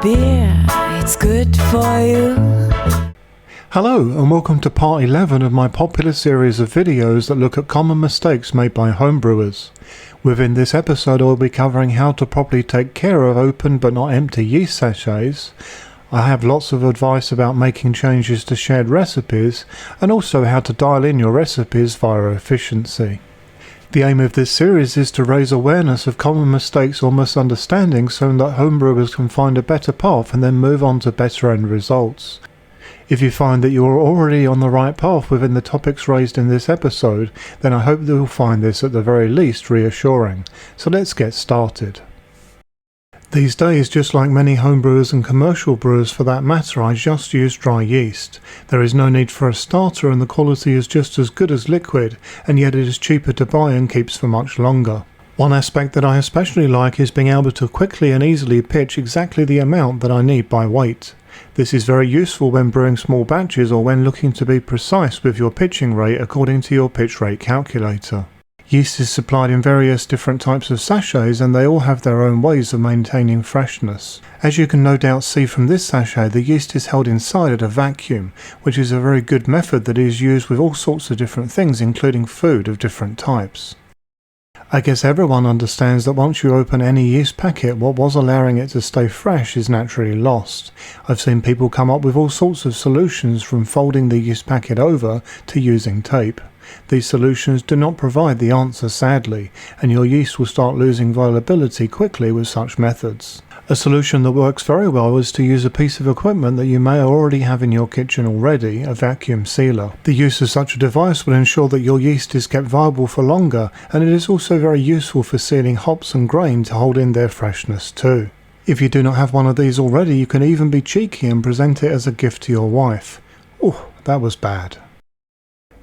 beer, it's good for you. Hello and welcome to part 11 of my popular series of videos that look at common mistakes made by homebrewers. Within this episode I will be covering how to properly take care of open but not empty yeast sachets. I have lots of advice about making changes to shared recipes and also how to dial in your recipes via efficiency. The aim of this series is to raise awareness of common mistakes or misunderstandings so that homebrewers can find a better path and then move on to better end results. If you find that you are already on the right path within the topics raised in this episode, then I hope that you'll find this at the very least reassuring. So let's get started. These days, just like many homebrewers and commercial brewers for that matter, I just use dry yeast. There is no need for a starter and the quality is just as good as liquid, and yet it is cheaper to buy and keeps for much longer. One aspect that I especially like is being able to quickly and easily pitch exactly the amount that I need by weight. This is very useful when brewing small batches or when looking to be precise with your pitching rate according to your pitch rate calculator. Yeast is supplied in various different types of sachets and they all have their own ways of maintaining freshness. As you can no doubt see from this sachet, the yeast is held inside at a vacuum, which is a very good method that is used with all sorts of different things, including food of different types. I guess everyone understands that once you open any yeast packet, what was allowing it to stay fresh is naturally lost. I've seen people come up with all sorts of solutions, from folding the yeast packet over to using tape. These solutions do not provide the answer, sadly, and your yeast will start losing viability quickly with such methods. A solution that works very well is to use a piece of equipment that you may already have in your kitchen already, a vacuum sealer. The use of such a device will ensure that your yeast is kept viable for longer, and it is also very useful for sealing hops and grain to hold in their freshness too. If you do not have one of these already, you can even be cheeky and present it as a gift to your wife. Oh, that was bad.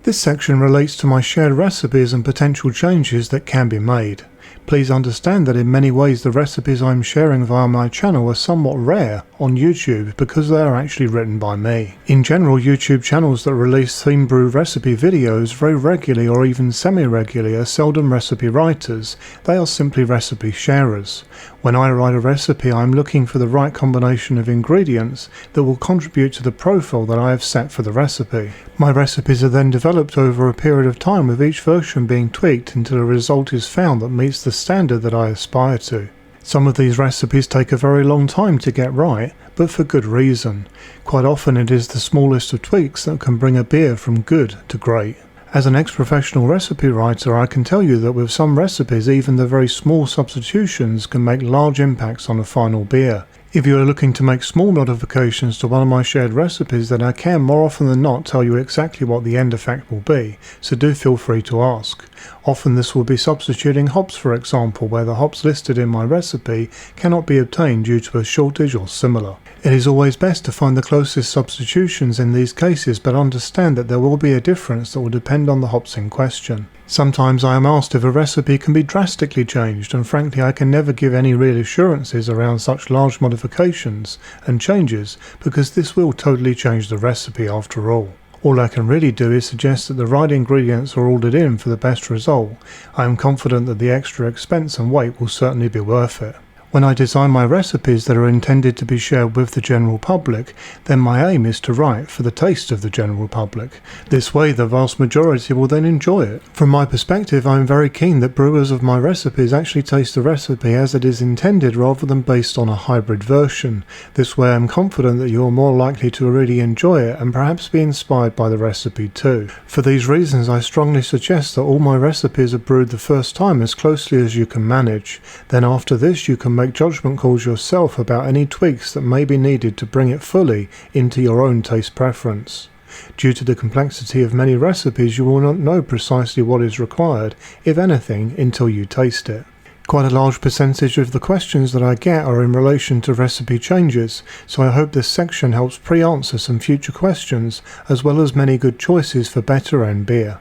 This section relates to my shared recipes and potential changes that can be made. Please understand that in many ways the recipes I am sharing via my channel are somewhat rare on YouTube because they are actually written by me. In general, YouTube channels that release theme brew recipe videos very regularly or even semi-regularly are seldom recipe writers, they are simply recipe sharers. When I write a recipe, I am looking for the right combination of ingredients that will contribute to the profile that I have set for the recipe. My recipes are then developed over a period of time, with each version being tweaked until a result is found that meets the standard that I aspire to. Some of these recipes take a very long time to get right, but for good reason. Quite often it is the smallest of tweaks that can bring a beer from good to great. As an ex-professional recipe writer, I can tell you that with some recipes, even the very small substitutions can make large impacts on a final beer. If you are looking to make small modifications to one of my shared recipes, then I can more often than not tell you exactly what the end effect will be, so do feel free to ask. Often this will be substituting hops, for example, where the hops listed in my recipe cannot be obtained due to a shortage or similar. It is always best to find the closest substitutions in these cases, but understand that there will be a difference that will depend on the hops in question. Sometimes I am asked if a recipe can be drastically changed, and frankly I can never give any real assurances around such large modifications and changes, because this will totally change the recipe after all. All I can really do is suggest that the right ingredients are ordered in for the best result. I am confident that the extra expense and weight will certainly be worth it. When I design my recipes that are intended to be shared with the general public, then my aim is to write for the taste of the general public. This way the vast majority will then enjoy it. From my perspective, I am very keen that brewers of my recipes actually taste the recipe as it is intended rather than based on a hybrid version. This way I am confident that you are more likely to really enjoy it and perhaps be inspired by the recipe too. For these reasons I strongly suggest that all my recipes are brewed the first time as closely as you can manage. Then after this you can make judgment calls yourself about any tweaks that may be needed to bring it fully into your own taste preference. Due to the complexity of many recipes, you will not know precisely what is required, if anything, until you taste it. Quite a large percentage of the questions that I get are in relation to recipe changes, so I hope this section helps pre-answer some future questions, as well as many good choices for better end beer.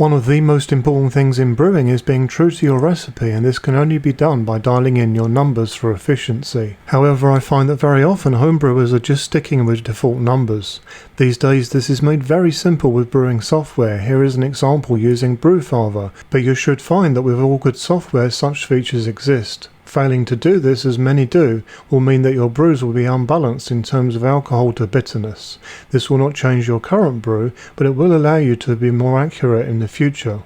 One of the most important things in brewing is being true to your recipe, and this can only be done by dialing in your numbers for efficiency. However, I find that very often homebrewers are just sticking with default numbers. These days this is made very simple with brewing software. Here is an example using Brewfather, but you should find that with all good software such features exist. Failing to do this, as many do, will mean that your brews will be unbalanced in terms of alcohol to bitterness. This will not change your current brew, but it will allow you to be more accurate in the future.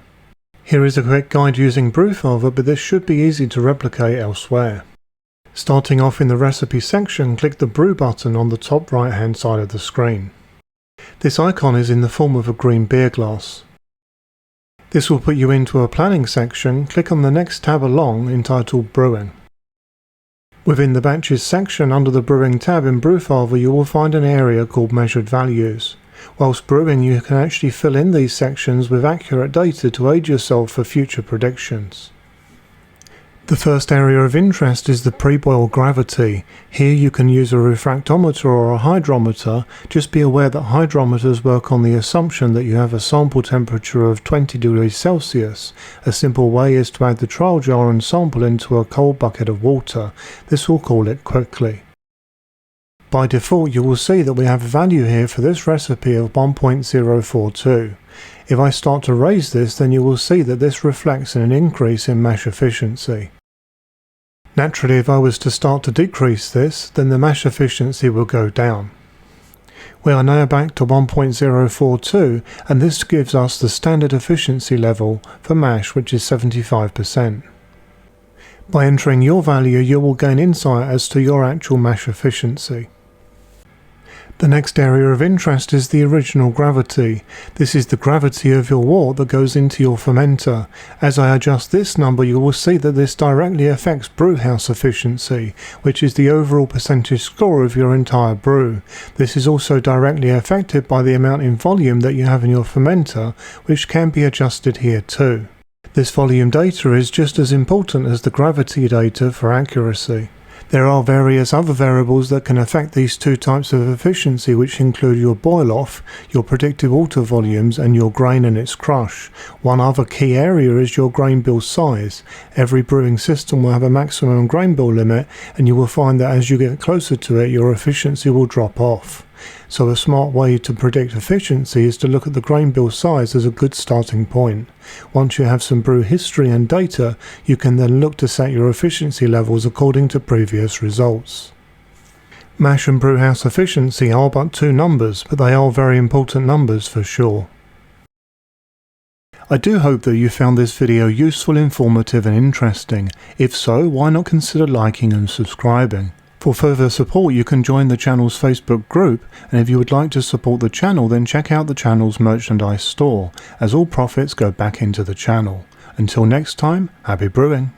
Here is a quick guide using Brewfather, but this should be easy to replicate elsewhere. Starting off in the recipe section, click the Brew button on the top right hand side of the screen. This icon is in the form of a green beer glass. This will put you into a planning section. Click on the next tab along entitled Brewing. Within the Batches section under the Brewing tab in Brewfather, you will find an area called Measured Values. Whilst brewing, you can actually fill in these sections with accurate data to aid yourself for future predictions. The first area of interest is the pre-boil gravity. Here you can use a refractometer or a hydrometer. Just be aware that hydrometers work on the assumption that you have a sample temperature of 20 degrees Celsius. A simple way is to add the trial jar and sample into a cold bucket of water. This will cool it quickly. By default, you will see that we have a value here for this recipe of 1.042. If I start to raise this, then you will see that this reflects in an increase in mash efficiency. Naturally, if I was to start to decrease this, then the mash efficiency will go down. We are now back to 1.042, and this gives us the standard efficiency level for mash, which is 75%. By entering your value, you will gain insight as to your actual mash efficiency. The next area of interest is the original gravity. This is the gravity of your wort that goes into your fermenter. As I adjust this number, you will see that this directly affects brewhouse efficiency, which is the overall percentage score of your entire brew. This is also directly affected by the amount in volume that you have in your fermenter, which can be adjusted here too. This volume data is just as important as the gravity data for accuracy. There are various other variables that can affect these two types of efficiency, which include your boil-off, your predicted water volumes, and your grain and its crush. One other key area is your grain bill size. Every brewing system will have a maximum grain bill limit, and you will find that as you get closer to it, your efficiency will drop off. So a smart way to predict efficiency is to look at the grain bill size as a good starting point. Once you have some brew history and data, you can then look to set your efficiency levels according to previous results. Mash and brewhouse efficiency are but two numbers, but they are very important numbers for sure. I do hope that you found this video useful, informative and interesting. If so, why not consider liking and subscribing? For further support, you can join the channel's Facebook group, and if you would like to support the channel, then check out the channel's merchandise store, as all profits go back into the channel. Until next time, happy brewing!